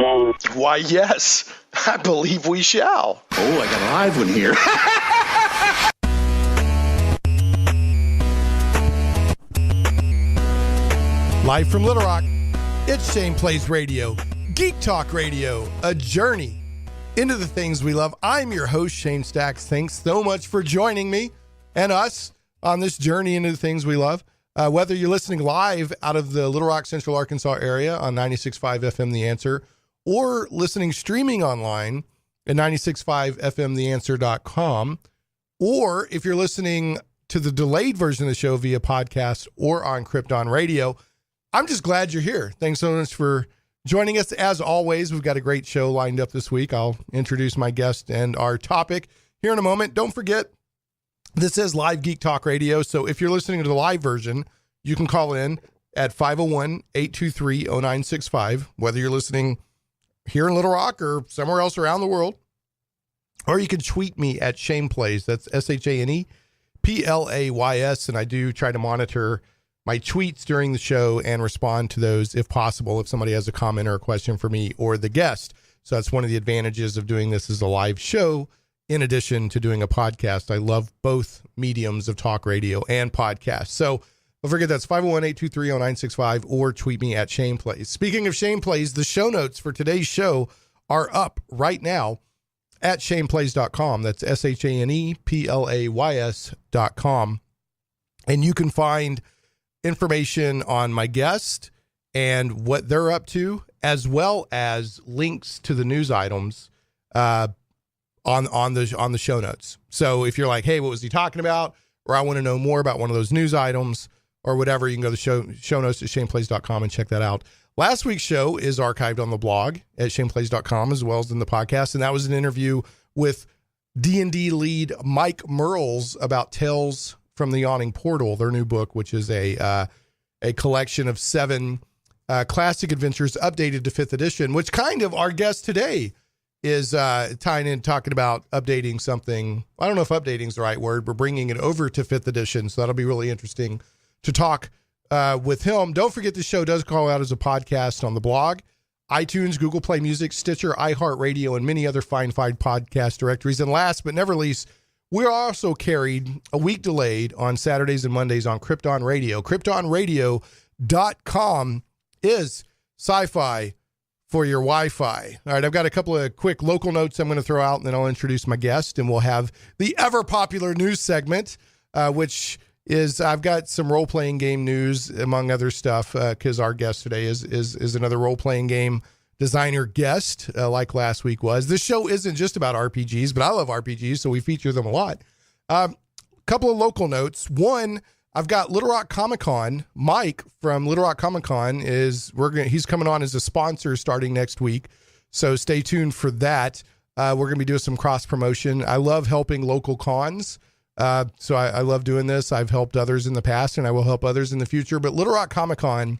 Why, yes, I believe we shall. Oh, I got a live one here. Live from Little Rock, it's Shane Plays Radio, Geek Talk Radio, a journey into the things we love. I'm your host, Shane Stacks. Thanks so much for joining me and us on this journey into the things we love. Whether you're listening live out of the Little Rock, Central Arkansas area on 96.5 FM The Answer, or listening streaming online at 96.5fmtheanswer.com, or if you're listening to the delayed version of the show via podcast or on Krypton Radio, I'm just glad you're here. Thanks so much for joining us. As always, we've got a great show lined up this week. I'll introduce my guest and our topic here in a moment. Don't forget, this is live Geek Talk Radio. So if you're listening to the live version, you can call in at 501-823-0965, whether you're listening here in Little Rock or somewhere else around the world. Or you can tweet me at Shane Plays. That's ShanePlays. And I do try to monitor my tweets during the show and respond to those if possible, if somebody has a comment or a question for me or the guest. So that's one of the advantages of doing this as a live show in addition to doing a podcast. I love both mediums of talk radio and podcast. So don't forget, that's 501-823-0965 or tweet me at Shane Plays. Speaking of Shane Plays, the show notes for today's show are up right now at shaneplays.com. That's ShanePlays.com. And you can find information on my guest and what they're up to, as well as links to the news items on the show notes. So if you're like, hey, what was he talking about? Or I want to know more about one of those news items or whatever, you can go to show notes at shaneplays.com and check that out. Last week's show is archived on the blog at shaneplays.com as well as in the podcast. And that was an interview with D&D lead Mike Merles about Tales from the Yawning Portal, their new book, which is a collection of 7 classic adventures updated to 5th edition, which kind of our guest today is tying in, talking about updating something. I don't know if updating is the right word, but bringing it over to 5th edition. So that'll be really interesting to talk with him. Don't forget, the show does call out as a podcast on the blog, iTunes, Google Play Music, Stitcher, iHeartRadio, and many other fine podcast directories. And last but never least, we're also carried a week delayed on Saturdays and Mondays on Krypton Radio. KryptonRadio.com is SciFi for your Wi-Fi. All right, I've got a couple of quick local notes I'm going to throw out, and then I'll introduce my guest, and we'll have the ever-popular news segment, which is I've got some role-playing game news, among other stuff, because our guest today is another role-playing game designer guest, like last week was. This show isn't just about RPGs, but I love RPGs, so we feature them a lot. Couple of local notes. One, I've got Little Rock Comic Con. Mike from Little Rock Comic Con he's coming on as a sponsor starting next week, so stay tuned for that. We're going to be doing some cross promotion. I love helping local cons, so I love doing this. I've helped others in the past, and I will help others in the future. But Little Rock Comic Con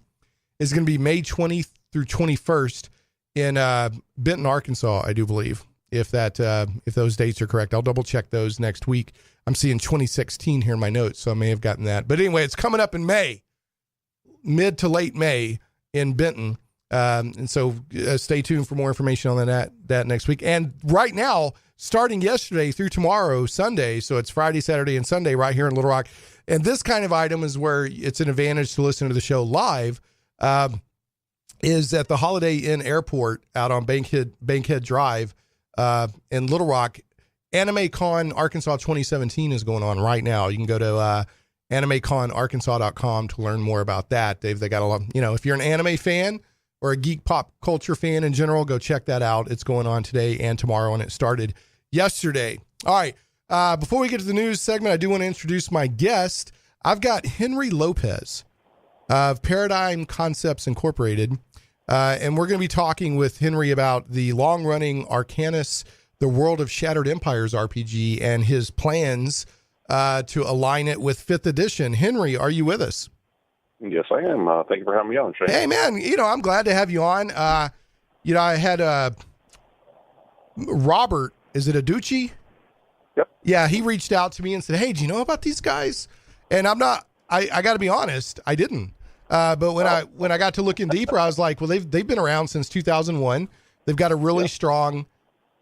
is going to be May 20th through 21st. in Benton, Arkansas, I do believe, if those dates are correct. I'll double check those next week. I'm seeing 2016 here in my notes, so I may have gotten that. But anyway, it's coming up in May, mid to late May in Benton. And so stay tuned for more information on that next week. And right now, starting yesterday through tomorrow, Sunday, so it's Friday, Saturday, and Sunday right here in Little Rock. And this kind of item is where it's an advantage to listen to the show live, is at the Holiday Inn Airport out on Bankhead Drive in Little Rock. Anime Con Arkansas 2017 is going on right now. You can go to animeconarkansas.com to learn more about that. They got a lot, if you're an anime fan or a geek pop culture fan in general, go check that out. It's going on today and tomorrow, and it started yesterday. All right. Before we get to the news segment, I do want to introduce my guest. I've got Henry Lopez of Paradigm Concepts Incorporated, and we're going to be talking with Henry about the long-running Arcanis, the World of Shattered Empires RPG, and his plans to align it with 5th edition. Henry, are you with us? Yes, I am. Thank you for having me on, Shane. Hey, man, I'm glad to have you on. I had Robert, is it Aducci? Yep. Yeah, he reached out to me and said, hey, do you know about these guys? And I got to be honest, I didn't. But when I got to looking deeper, I was like, well, they've been around since 2001. They've got a really strong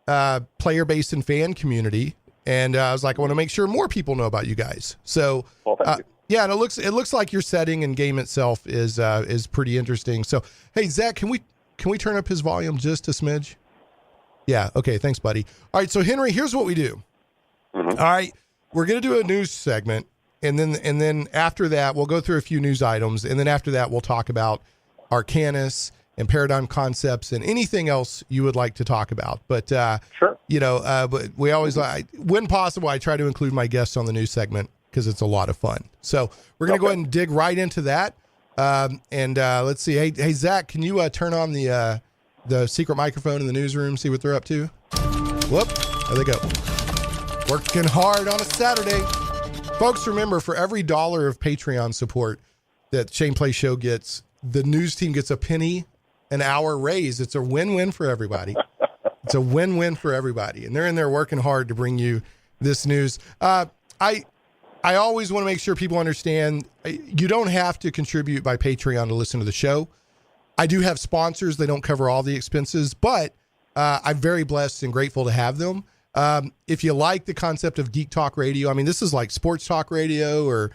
player base and fan community. And I was like, I want to make sure more people know about you guys. So, thank you. yeah, and it looks like your setting and game itself is pretty interesting. So, hey, Zach, can we turn up his volume just a smidge? Yeah. Okay. Thanks, buddy. All right. So, Henry, here's what we do. Mm-hmm. All right, we're gonna do a news segment, and then after that, we'll go through a few news items, and then after that, we'll talk about Arcanis and Paradigm Concepts and anything else you would like to talk about. But Sure. But we always, when possible, I try to include my guests on the news segment because it's a lot of fun. So we're going to go ahead and dig right into that. Let's see. Hey, Zach, can you turn on the secret microphone in the newsroom, see what they're up to? Whoop, there they go. Working hard on a Saturday. Folks, remember, for every $1 of Patreon support that Shane Play Show gets, the news team gets a penny an hour raise. It's a win-win for everybody. It's a win-win for everybody. And they're in there working hard to bring you this news. I always want to make sure people understand you don't have to contribute by Patreon to listen to the show. I do have sponsors. They don't cover all the expenses, but I'm very blessed and grateful to have them. If you like the concept of Geek Talk Radio, I mean, this is like sports talk radio or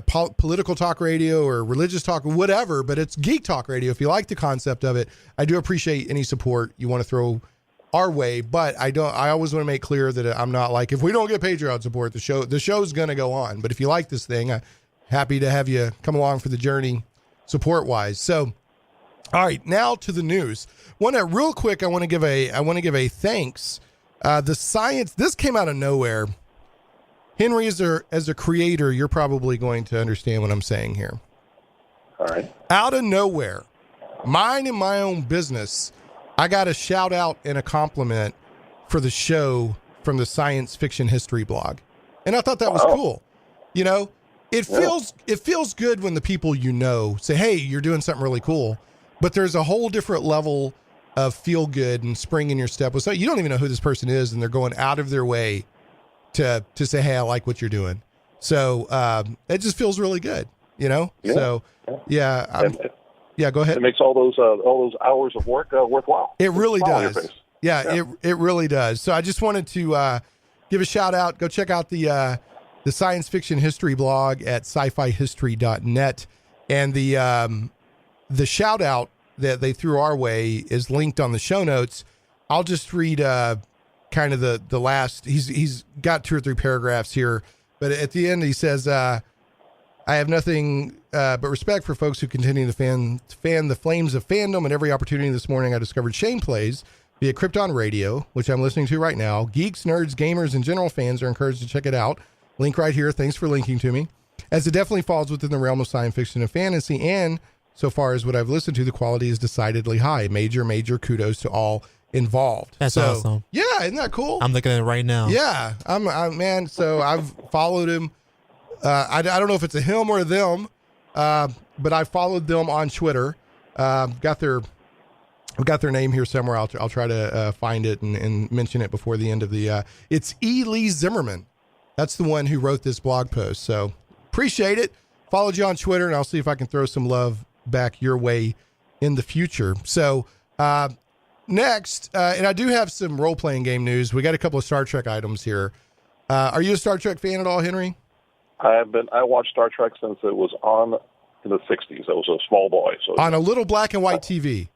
political talk radio or religious talk, whatever, but it's Geek Talk Radio. If you like the concept of it, I do appreciate any support you want to throw our way, but I always want to make clear that I'm not like, if we don't get Patreon support, the show's going to go on. But if you like this thing, I'm happy to have you come along for the journey support wise. So, all right, now to the news. Real quick, I want to give a thanks. The science, this came out of nowhere. Henry, as a creator, you're probably going to understand what I'm saying here. All right. Out of nowhere, mine and my own business, I got a shout out and a compliment for the show from the Science Fiction History blog. And I thought that was cool. You know, it feels good when the people say, hey, you're doing something really cool. But there's a whole different level of feel good and spring in your step. So you don't even know who this person is, and they're going out of their way to say, hey, I like what you're doing. So it just feels really good, you know? Yeah. So, yeah. Go ahead. It makes all those hours of work worthwhile. It really does. Yeah. It really does. So I just wanted to give a shout out. Go check out the Science Fiction History blog at scifihistory.net. And the shout out that they threw our way is linked on the show notes. I'll just read kind of the last. He's got 2 or 3 paragraphs here, but at the end he says, I have nothing but respect for folks who continue to fan the flames of fandom. And every opportunity this morning I discovered Shane Plays via Krypton Radio, which I'm listening to right now. Geeks, nerds, gamers, and general fans are encouraged to check it out. Link right here. Thanks for linking to me, as it definitely falls within the realm of science fiction and fantasy. And so far as what I've listened to, the quality is decidedly high. Major kudos to all involved. That's awesome. Yeah, isn't that cool? I'm looking at it right now. Yeah, I'm man. So I've followed him. I don't know if it's a him or a them, but I followed them on Twitter. Got their name here somewhere. I'll try to find it and mention it before the end of the. It's E. Lee Zimmerman. That's the one who wrote this blog post. So appreciate it. Followed you on Twitter, and I'll see if I can throw some love back your way in the future. So next, and I do have some role-playing game news. We got a couple of Star Trek items here. Are you a Star Trek fan at all, Henry? I watched Star Trek since it was on in the 60s. I was a small boy. So on a little black and white TV?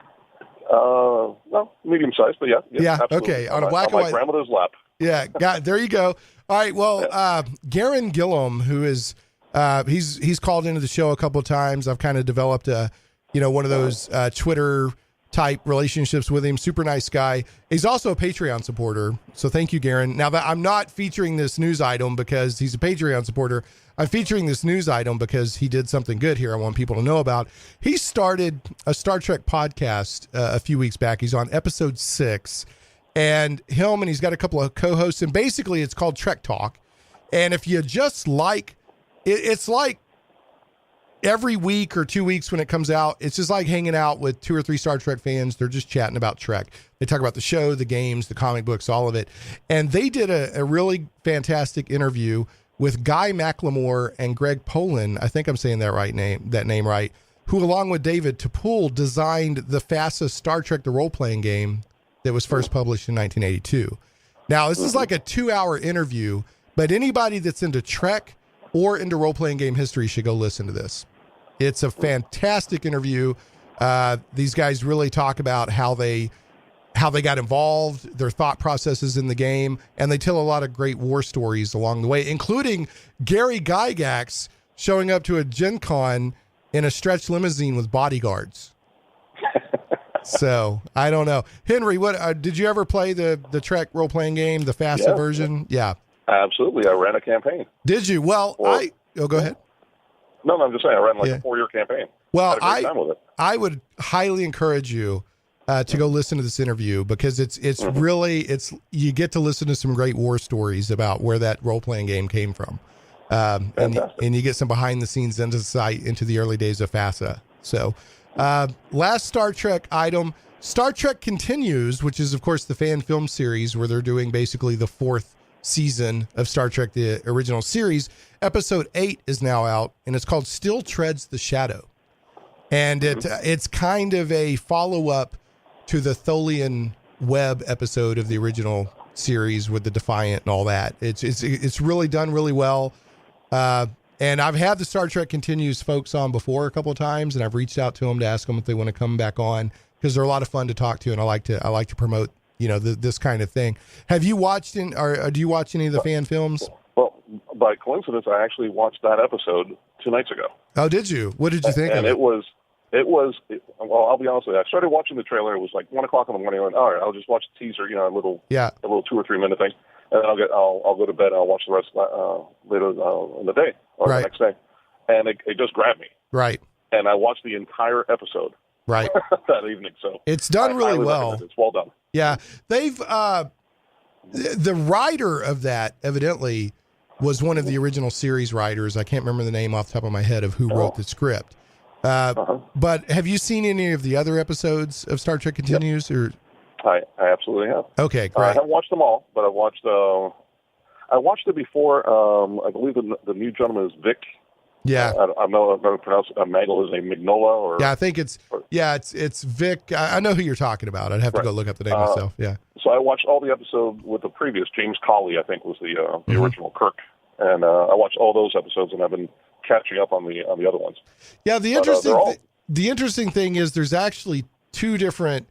No, medium sized, but yeah. Yeah, absolutely. okay. On a black and white. My grandmother's lap. Yeah, there you go. All right, well, Gaaron Gilham, who is, he's called into the show a couple of times. I've kind of developed one of those Twitter type relationships with him. Super nice guy. He's also a Patreon supporter. So thank you, Gaaron. Now that I'm not featuring this news item because he's a Patreon supporter, I'm featuring this news item because he did something good here I want people to know about. He started a Star Trek podcast a few weeks back. He's on episode 6, and he's got a couple of co-hosts, and basically it's called Trek Talk. And if you just like, it's like every week or 2 weeks when it comes out, it's just like hanging out with 2 or 3 Star Trek fans. They're just chatting about Trek. They talk about the show, the games, the comic books, all of it. And they did a really fantastic interview with Guy McLimore and Greg Poehlein. I think I'm saying that name right, who, along with David Tepool, designed the FASA Star Trek The Role-Playing Game that was first published in 1982. Now, this is like a 2-hour interview, but anybody that's into Trek or into role-playing game history should go listen to this. It's a fantastic interview. These guys really talk about how they got involved, their thought processes in the game, and they tell a lot of great war stories along the way, including Gary Gygax showing up to a Gen Con in a stretch limousine with bodyguards. So I don't know, Henry. What did you ever play the Trek role playing game, the FASA version? Yeah, absolutely. I ran a campaign. Did you? Well, go ahead. No, I'm just saying I ran like a 4-year campaign. Well, had a great time with it. I would highly encourage you to go listen to this interview, because it's really you get to listen to some great war stories about where that role playing game came from. And you get some behind the scenes insight into the early days of FASA. So, last Star Trek item, Star Trek Continues, which is of course the fan film series where they're doing basically the 4th season of Star Trek, the original series. Episode 8 is now out, and it's called Still Treads the Shadow. And it's kind of a follow-up to the Tholian Web episode of the original series with the Defiant and all that. It's really done really well. And I've had the Star Trek Continues folks on before a couple of times, and I've reached out to them to ask them if they want to come back on, because they're a lot of fun to talk to, and I like to promote, this kind of thing. Have you watched or do you watch any of the fan films? Well, by coincidence, I actually watched that episode 2 nights ago. Oh, did you? What did you think of it? Well, I'll be honest with you. I started watching the trailer. It was like 1 o'clock in the morning. I went, all right, I'll just watch the teaser, a little 2 or 3 minute thing. And then I'll go to bed and I'll watch the rest later in the day or the next day. And it just grabbed me. Right. And I watched the entire episode. Right. That evening. So it's done really well. It's well done. Yeah. They've, the writer of that evidently was one of the original series writers. I can't remember the name off the top of my head of who wrote the script. But have you seen any of the other episodes of Star Trek Continues? Or I absolutely have. Okay, great. I haven't watched them all, but I watched it before. I believe the new gentleman is Vic. Yeah, I know I've never pronounced Maggle his name, Mignola, or I think it's Vic. I know who you're talking about. I'd have to go look up the name myself. Yeah. So I watched all the episodes with the previous James Cawley, I think was the original Kirk, and I watched all those episodes, and I've been catching up on the other ones. Yeah, the interesting thing is there's actually 2 different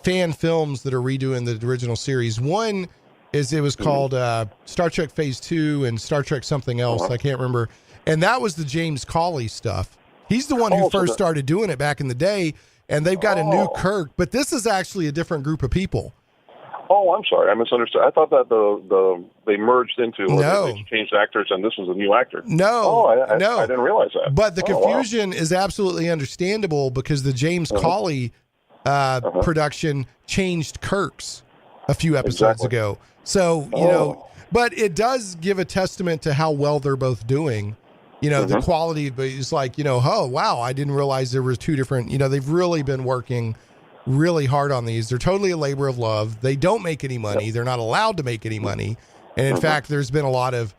fan films that are redoing the original series. One is it was called Star Trek Phase 2 and Star Trek something else. I can't remember. And that was the James Cawley stuff. He's the one who first started doing it back in the day, and they've got a new Kirk, but this is actually a different group of people. Oh, I'm sorry. I misunderstood. I thought that they merged into, they changed actors, and this was a new actor. No. I didn't realize that. But the confusion is absolutely understandable, because the James Cawley production changed Kirk's a few episodes ago. So, but it does give a testament to how well they're both doing. The quality, but it's like, oh, wow, I didn't realize there was 2 different, they've really been working really hard on these. They're totally a labor of love. They don't make any money. They're not allowed to make any money. And in fact, there's been a lot of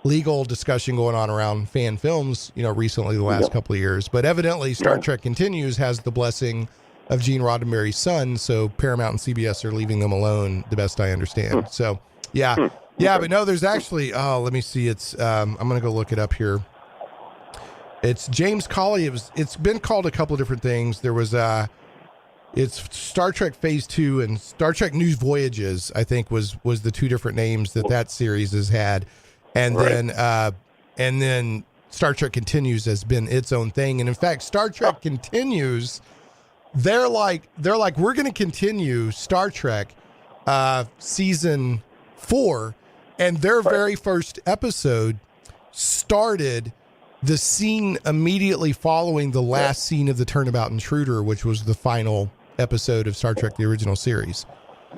legal discussion going on around fan films, recently the last couple of years. But evidently Star Trek Continues has the blessing of Gene Roddenberry's son. So Paramount and CBS are leaving them alone, the best I understand. So but no, there's actually, let me see. It's, I'm going to go look it up here. It's James Cawley. It's been called a couple of different things. There was, it's Star Trek Phase 2 and Star Trek New Voyages, I think was the 2 different names that series has had. And then Star Trek Continues has been its own thing. And in fact, Star Trek Continues, they're like, we're going to continue Star Trek, season 4. And their very first episode started the scene immediately following the last scene of the Turnabout Intruder, which was the final episode of Star Trek, the original series.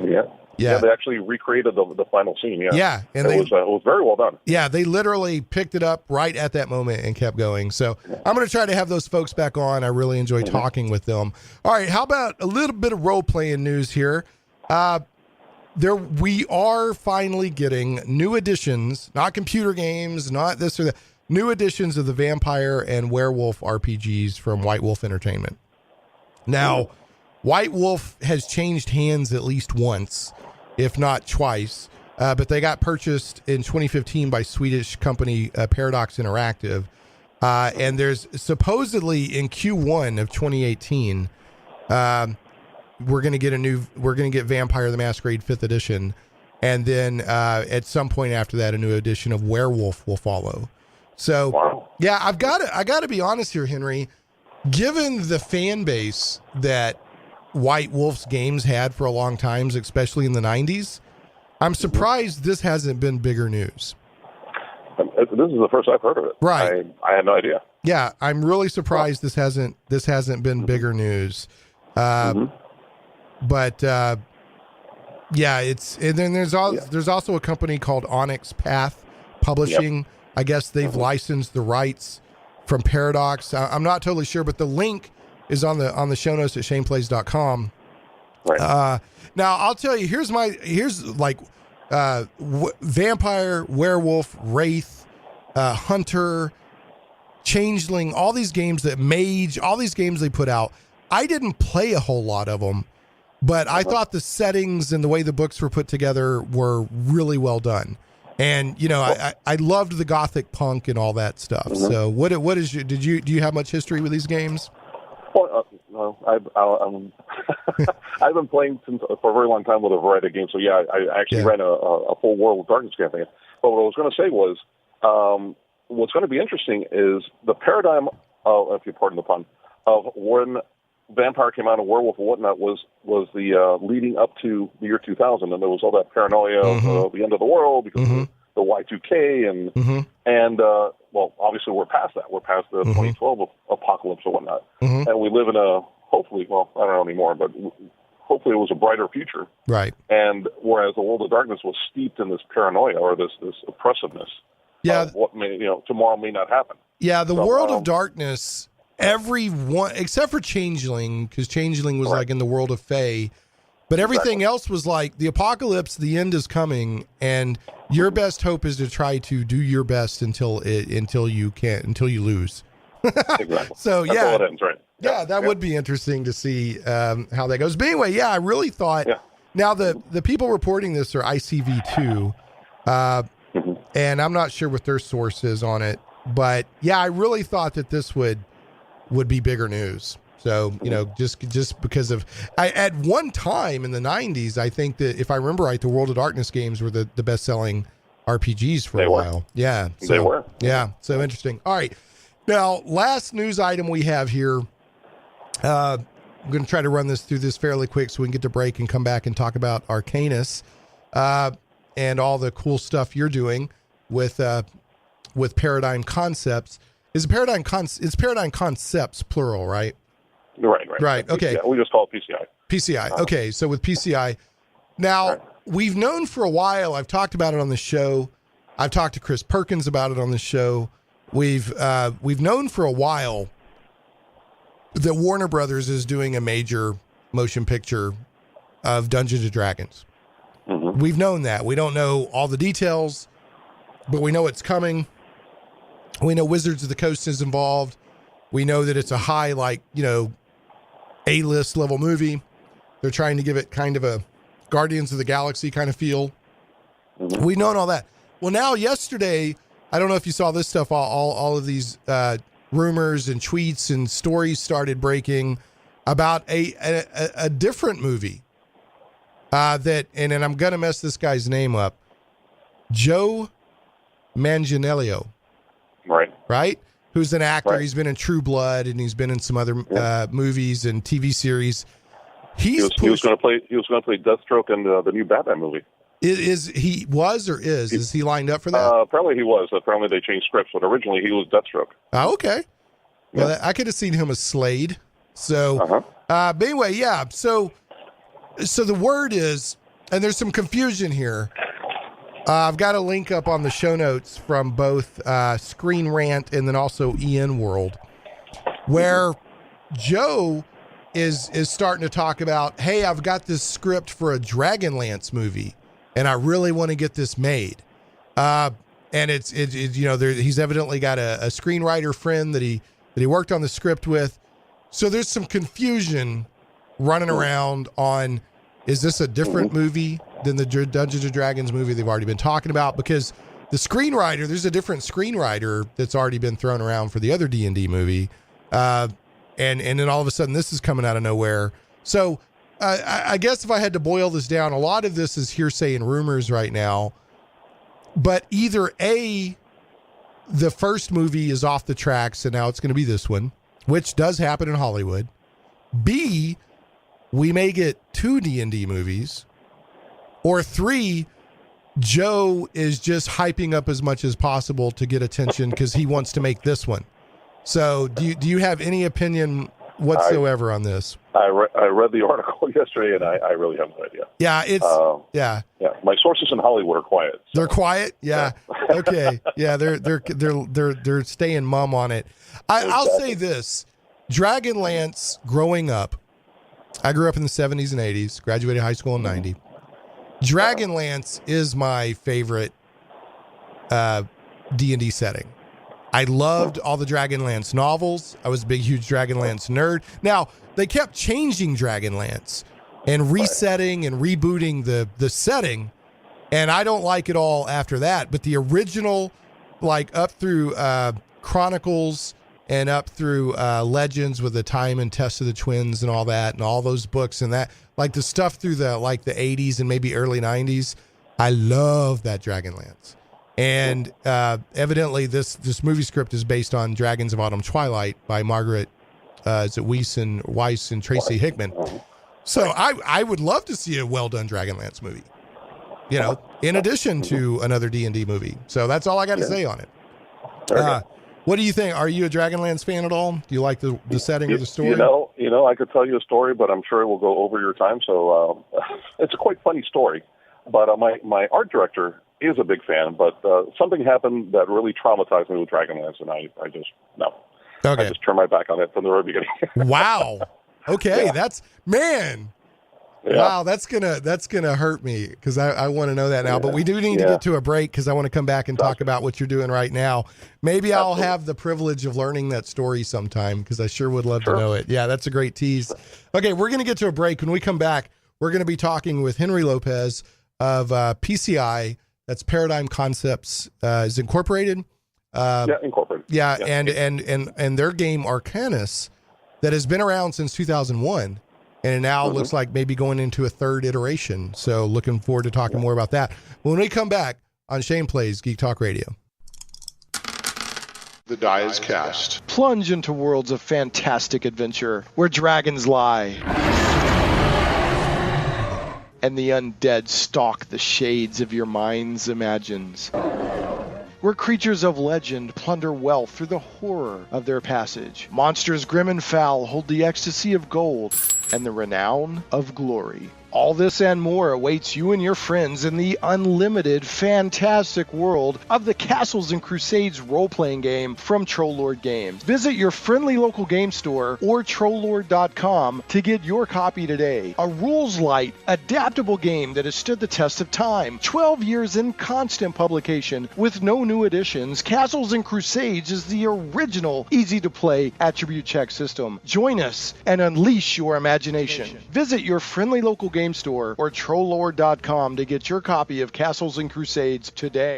Yeah, they actually recreated the final scene. Yeah, and it was very well done. Yeah, they literally picked it up right at that moment and kept going. So I'm going to try to have those folks back on. I really enjoy talking with them. All right, how about a little bit of role-playing news here? We are finally getting new editions, not computer games, not this or that, new editions of the vampire and werewolf RPGs from White Wolf Entertainment. Now, White Wolf has changed hands at least once, if not twice, but they got purchased in 2015 by Swedish company Paradox Interactive. And there's supposedly in Q1 of 2018, we're going to get Vampire the Masquerade 5th edition. And then at some point after that, a new edition of Werewolf will follow. So, yeah, I got to be honest here, Henry. Given the fan base that White Wolf's games had for a long time, especially in the 90s, I'm surprised this hasn't been bigger news. This is the first I've heard of it. Right. I had no idea. Yeah, I'm really surprised this hasn't been bigger news. But yeah, and then there's also a company called Onyx Path Publishing. Yep. I guess they've licensed the rights from Paradox. I'm not totally sure, but the link is on the show notes at shaneplays.com. Right. Now I'll tell you, here's Vampire, Werewolf, Wraith, Hunter, Changeling, all these games that Mage, all these games they put out. I didn't play a whole lot of them, but I thought the settings and the way the books were put together were really well done. And I loved the gothic punk and all that stuff. Mm-hmm. So what is do you have much history with these games? Well, no, I've been playing for a very long time with a variety of games. So yeah, I actually ran a full World of Darkness campaign. But what I was going to say was, what's going to be interesting is the paradigm of, if you pardon the pun, of when Vampire came out and Werewolf and whatnot was the leading up to the year 2000, and there was all that paranoia of the end of the world because of the Y2K and well, obviously we're past that. We're past the 2012 apocalypse or whatnot, and we live in a hopefully, well, I don't know anymore, but hopefully it was a brighter future. Right. And whereas the World of Darkness was steeped in this paranoia or this oppressiveness. Yeah. Of what may tomorrow may not happen. Yeah, the World of Darkness. Everyone except for Changeling, because Changeling was like in the world of Fae, but everything else was like the apocalypse, the end is coming, and your best hope is to try to do your best until you lose. Exactly. So that's all it ends, right? Yeah, that would be interesting to see how that goes. But anyway, yeah, I really thought. Yeah. Now the people reporting this are ICV2, and I'm not sure what their source is on it, but yeah, I really thought that this would be bigger news. So, just because of at one time in the 90s, I think that if I remember right, the World of Darkness games were the best selling RPGs for a while. Yeah. So, they were. Yeah. So interesting. All right. Now, last news item we have here. I'm going to try to run through this fairly quick so we can get to break and come back and talk about Arcanis, and all the cool stuff you're doing with Paradigm Concepts. It's Paradigm Concepts, plural, right? Right. Okay. PCI. We just call it PCI. PCI. Okay. So with PCI, now we've known for a while. I've talked about it on the show. I've talked to Chris Perkins about it on the show. We've known for a while that Warner Brothers is doing a major motion picture of Dungeons and Dragons. Mm-hmm. We've known that. We don't know all the details, but we know it's coming. We know Wizards of the Coast is involved. We know that it's a high, A-list level movie. They're trying to give it kind of a Guardians of the Galaxy kind of feel. Mm-hmm. We've known all that. Well, now yesterday, I don't know if you saw this stuff, all of these rumors and tweets and stories started breaking about a different movie and I'm going to mess this guy's name up. Joe Manganiello. Right? Who's an actor. Right. He's been in True Blood and he's been in some other movies and TV series. He was going to play Deathstroke in the new Batman movie. Is he lined up for that? Apparently he was. Apparently they changed scripts, but originally he was Deathstroke. Oh, okay. Well, I could have seen him as Slade. So, but anyway, yeah. So the word is, and there's some confusion here. I've got a link up on the show notes from both Screen Rant and then also EN World, where Joe is starting to talk about, hey, I've got this script for a Dragonlance movie, and I really want to get this made. And and it's he's evidently got a screenwriter friend that he worked on the script with. So there's some confusion running around on, is this a different movie than the Dungeons and Dragons movie they've already been talking about? Because the screenwriter, there's a different screenwriter that's already been thrown around for the other D&D movie. And then all of a sudden this is coming out of nowhere. So I guess if I had to boil this down, a lot of this is hearsay and rumors right now. But either A, the first movie is off the tracks and now it's going to be this one, which does happen in Hollywood. B, we may get 2 D&D movies. Or 3, Joe is just hyping up as much as possible to get attention because he wants to make this one. So do you have any opinion whatsoever on this? I read the article yesterday, and I really have no idea. Yeah, it's yeah. My sources in Hollywood are quiet. So. They're quiet. Yeah. Okay. Yeah, they're staying mum on it. I'll say this: Dragonlance. Growing up, I grew up in the 70s and 80s. Graduated high school in '90. Dragonlance is my favorite D&D setting. I loved all the Dragonlance novels. I was a big, huge Dragonlance nerd. Now, they kept changing Dragonlance and resetting and rebooting the setting, and I don't like it all after that. But the original, like up through Chronicles and up through Legends with the Time and Test of the Twins and all that, and all those books and that, like the stuff through the 80s and maybe early 90s, I love that Dragonlance. And evidently this movie script is based on Dragons of Autumn Twilight by Margaret Weiss and Tracy Hickman. So I would love to see a well-done Dragonlance movie, in addition to another D&D movie. So that's all I got to say on it. What do you think? Are you a Dragonlance fan at all? Do you like the setting of the story? I could tell you a story, but I'm sure it will go over your time. So it's a quite funny story. But my art director is a big fan, but something happened that really traumatized me with Dragonlance, and I just no. Okay. I just turned my back on it from the very beginning. Wow. Okay, yeah. That's man. Yeah. Wow, that's gonna hurt me because I want to know that now. Yeah. But we do need to get to a break because I want to come back and talk about what you're doing right now. Maybe I'll have the privilege of learning that story sometime because I sure would love to know it. Yeah, that's a great tease. Okay, we're gonna get to a break. When we come back, we're gonna be talking with Henry Lopez of PCI. That's Paradigm Concepts is incorporated. Incorporated. Yeah, and their game Arcanis that has been around since 2001. And it now looks like maybe going into a third iteration. So looking forward to talking more about that when we come back on Shane Plays Geek Talk Radio. The die is cast. Plunge into worlds of fantastic adventure where dragons lie and the undead stalk the shades of your mind's imagines. Where creatures of legend plunder wealth through the horror of their passage. Monsters grim and foul hold the ecstasy of gold and the renown of glory. All this and more awaits you and your friends in the unlimited, fantastic world of the Castles and Crusades role-playing game from Troll Lord Games. Visit your friendly local game store or trolllord.com to get your copy today. A rules-light, adaptable game that has stood the test of time. 12 years in constant publication with no new additions, Castles and Crusades is the original, easy-to-play attribute check system. Join us and unleash your imagination. Visit your friendly local game store or trolllord.com to get your copy of Castles and Crusades today.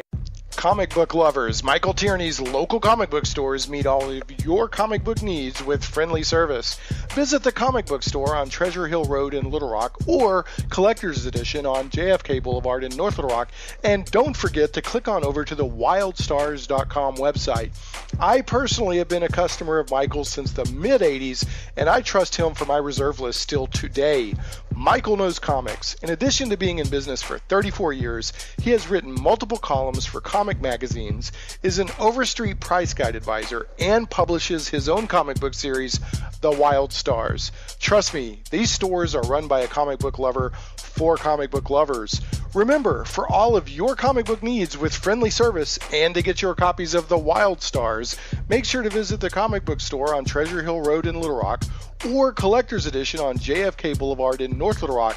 Comic book lovers, Michael Tierney's local comic book stores meet all of your comic book needs with friendly service. Visit the comic book store on Treasure Hill Road in Little Rock or Collector's Edition on JFK Boulevard in North Little Rock. And don't forget to click on over to the wildstars.com website. I personally have been a customer of Michael's since the mid-'80s, and I trust him for my reserve list still today. Michael knows comics. In addition to being in business for 34 years, he has written multiple columns for comic magazines, is an Overstreet price guide advisor, and publishes his own comic book series, The Wild Stars. Trust me, these stores are run by a comic book lover for comic book lovers. Remember, for all of your comic book needs with friendly service and to get your copies of The Wild Stars, make sure to visit the comic book store on Treasure Hill Road in Little Rock or Collector's Edition on JFK Boulevard in North Little Rock.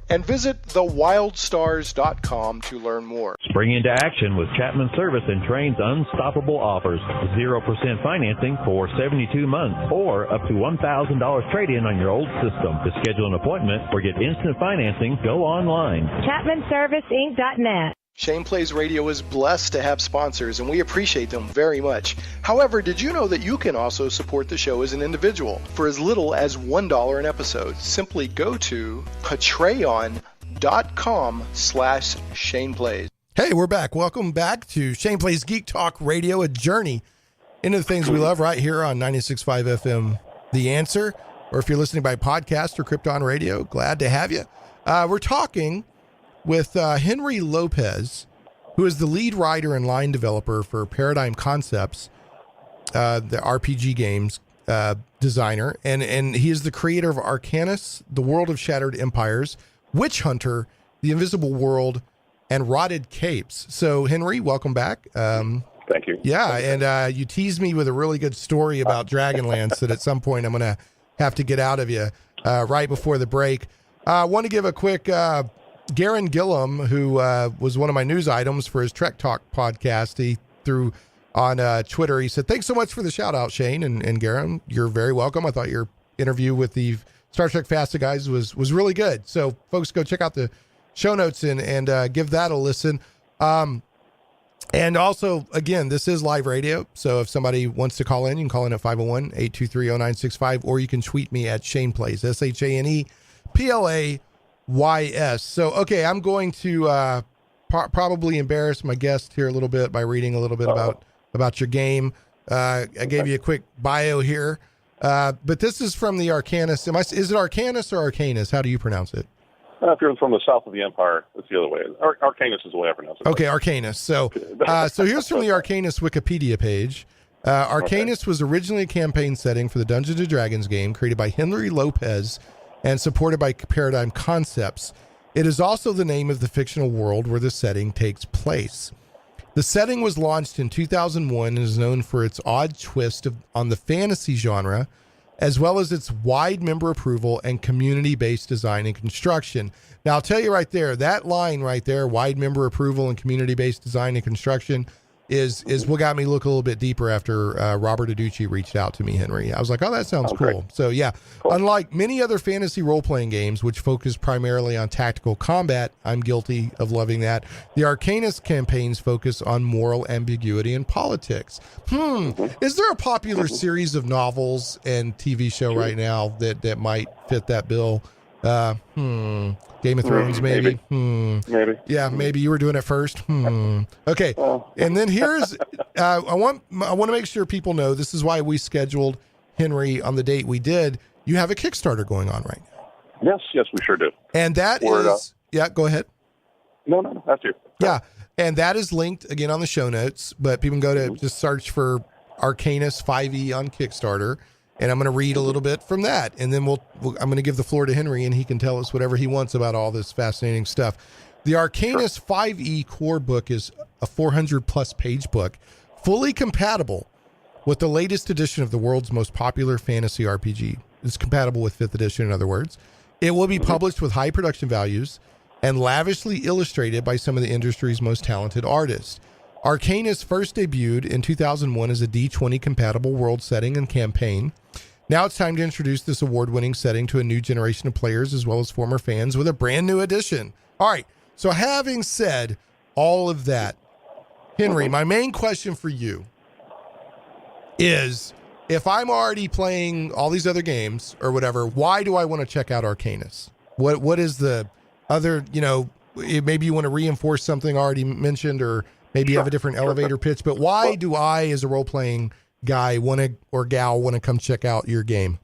and visit thewildstars.com to learn more. Spring into action with Chapman Service and Train's unstoppable offers. 0% financing for 72 months or up to $1,000 trade-in on your old system. To schedule an appointment or get instant financing, go online. ChapmanServiceInc.net. Shane Plays Radio is blessed to have sponsors, and we appreciate them very much. However, did you know that you can also support the show as an individual for as little as $1 an episode? Simply go to patreon.com/Shane Plays. Hey, we're back. Welcome back to Shane Plays Geek Talk Radio, a journey into the things we love right here on 96.5 FM, The Answer. Or if you're listening by podcast or Krypton Radio, glad to have you. We're talking with Henry Lopez, who is the lead writer and line developer for Paradigm Concepts, the RPG games designer, and he is the creator of Arcanis, The World of Shattered Empires, Witch Hunter, The Invisible World, and Rotted Capes. So, Henry, welcome back. Thank you. Yeah, and you teased me with a really good story about Dragonlance that at some point I'm going to have to get out of you right before the break. I want to give a quick... Gaaron Gilham, who was one of my news items for his Trek Talk podcast, he threw on Twitter, he said, "Thanks so much for the shout out, Shane." And Gaaron, you're very welcome. I thought your interview with the Star Trek FASA guys was really good. So folks, go check out the show notes and give that a listen. And also, again, this is live radio. So if somebody wants to call in, you can call in at 501-823-0965, or you can tweet me at Shane Plays, ShanePlays. So, okay, I'm going to probably embarrass my guest here a little bit by reading a little bit about your game. I gave you a quick bio here, but this is from the Arcanis. Is it Arcanis or Arcanis? How do you pronounce it? If you're from the south of the Empire, it's the other way. Arcanis is the way I pronounce it. Okay, Arcanis. So, so here's from the Arcanis Wikipedia page. Arcanis was originally a campaign setting for the Dungeons & Dragons game created by Henry Lopez and supported by Paradigm Concepts. It is also the name of the fictional world where the setting takes place. The setting was launched in 2001 and is known for its odd twist on the fantasy genre, as well as its wide member approval and community-based design and construction. Now, I'll tell you right there, that line right there, wide member approval and community-based design and construction, is what got me look a little bit deeper after Robert Aducci reached out to me, Henry. I was like, oh, that sounds cool. Great. So, yeah, unlike many other fantasy role-playing games, which focus primarily on tactical combat, I'm guilty of loving that, the Arcanis campaigns focus on moral ambiguity and politics. Is there a popular series of novels and TV show right now that might fit that bill? Game of Thrones, maybe. Maybe. Yeah, maybe you were doing it first. Okay, and then here's I want to make sure people know this is why we scheduled Henry on the date we did. You have a Kickstarter going on right now. Yes, we sure do. And that is yeah. Go ahead. No, that's you. Yeah, and that is linked again on the show notes. But people can go to just search for Arcanis 5e on Kickstarter. And I'm going to read a little bit from that. And then I'm going to give the floor to Henry, and he can tell us whatever he wants about all this fascinating stuff. The Arcanis 5e core book is a 400-plus page book, fully compatible with the latest edition of the world's most popular fantasy RPG. It's compatible with 5th edition, in other words. It will be published with high production values and lavishly illustrated by some of the industry's most talented artists. Arcanis first debuted in 2001 as a D20 compatible world setting and campaign. Now it's time to introduce this award-winning setting to a new generation of players as well as former fans with a brand new edition. All right, so having said all of that, Henry, my main question for you is, if I'm already playing all these other games or whatever, why do I want to check out Arcanis? What is the other, maybe you want to reinforce something already mentioned, or maybe you have a different elevator pitch, but why do I, as a role-playing guy, gal want to come check out your game?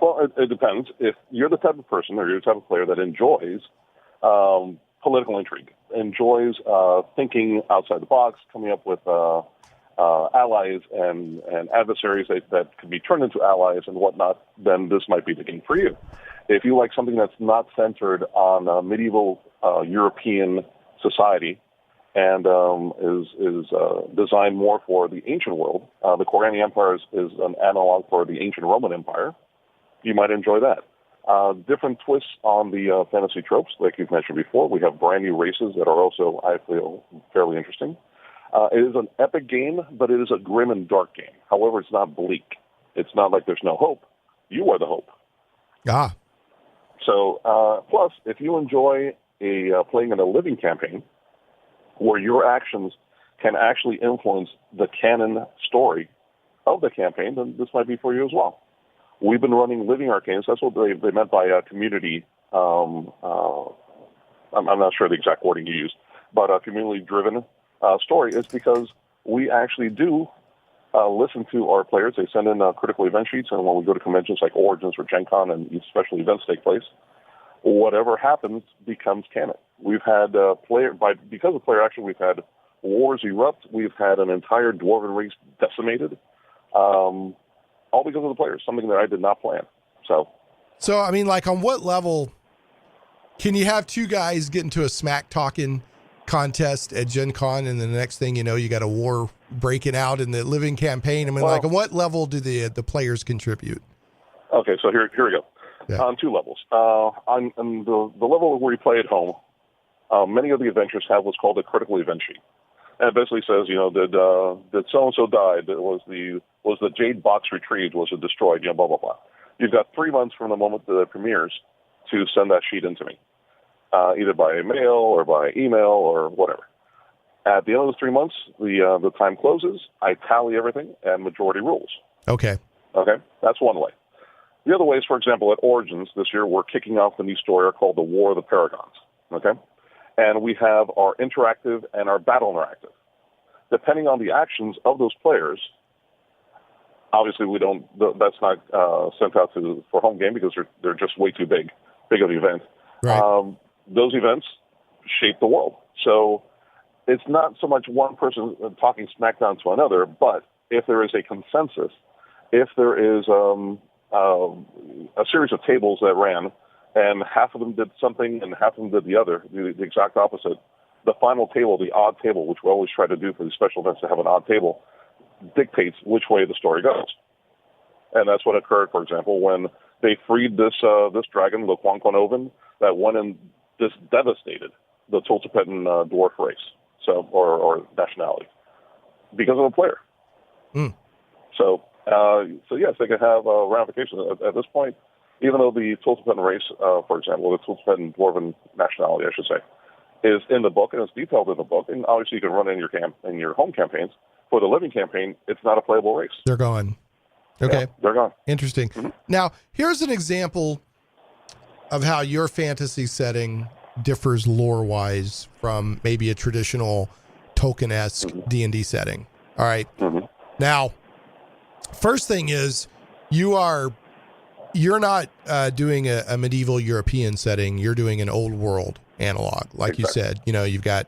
Well, it depends. If you're the type of person or you're the type of player that enjoys political intrigue, enjoys thinking outside the box, coming up with allies and adversaries that could be turned into allies and whatnot, then this might be the game for you. If you like something that's not centered on medieval European society, and is designed more for the ancient world. The Korani Empire is an analog for the ancient Roman Empire. You might enjoy that. Different twists on the fantasy tropes, like you've mentioned before. We have brand new races that are also, I feel, fairly interesting. It is an epic game, but it is a grim and dark game. However, it's not bleak. It's not like there's no hope. You are the hope. Ah. So, plus, if you enjoy playing in a living campaign where your actions can actually influence the canon story of the campaign, then this might be for you as well. We've been running living arcanes. That's what they meant by community. I'm not sure the exact wording you used, but a community-driven story is because we actually do listen to our players. They send in critical event sheets, and when we go to conventions like Origins or Gen Con and special events take place, whatever happens becomes canon. We've had because of player action, we've had wars erupt. We've had an entire dwarven race decimated. All because of the players, something that I did not plan. So I mean, like, on what level can you have two guys get into a smack talking contest at Gen Con, and then the next thing you know, you got a war breaking out in the living campaign? I mean, like, on what level do the players contribute? Okay, so here we go. Yeah. On two levels. On the level where you play at home, many of the adventures have what's called a critical event sheet. And it basically says, did so-and-so die? Was the jade box retrieved? Was it destroyed? Blah, blah, blah. You've got 3 months from the moment that it premieres to send that sheet in to me, either by mail or by email or whatever. At the end of the 3 months, the time closes. I tally everything, and majority rules. Okay. Okay? That's one way. The other way is, for example, at Origins this year, we're kicking off a new story called The War of the Paragons. Okay? And we have our interactive and our battle interactive. Depending on the actions of those players, obviously that's not sent out for home game because they're just way too big of an event. Right. Those events shape the world. So it's not so much one person talking smack down to another, but if there is a consensus, if there is a series of tables that ran, and half of them did something and half of them did the other, the exact opposite. The final table, the odd table, which we always try to do for these special events to have an odd table, dictates which way the story goes. And that's what occurred, for example, when they freed this dragon, the Quanquanovan, that went and just devastated the Toltepetan dwarf race, or nationality, because of a player. Mm. So yes, they can have ramifications. At this point, even though the Toltepetan race, for example, the Toltepetan dwarven nationality, I should say, is in the book and it's detailed in the book, and obviously you can run it in your home campaigns. For the living campaign, it's not a playable race. They're gone. Okay. Yeah, they're gone. Interesting. Mm-hmm. Now, here's an example of how your fantasy setting differs lore-wise from maybe a traditional Tolkien-esque D&D setting. All right. Mm-hmm. Now, first thing is you're not doing a medieval European setting. You're doing an old world analog. Like you said, you've got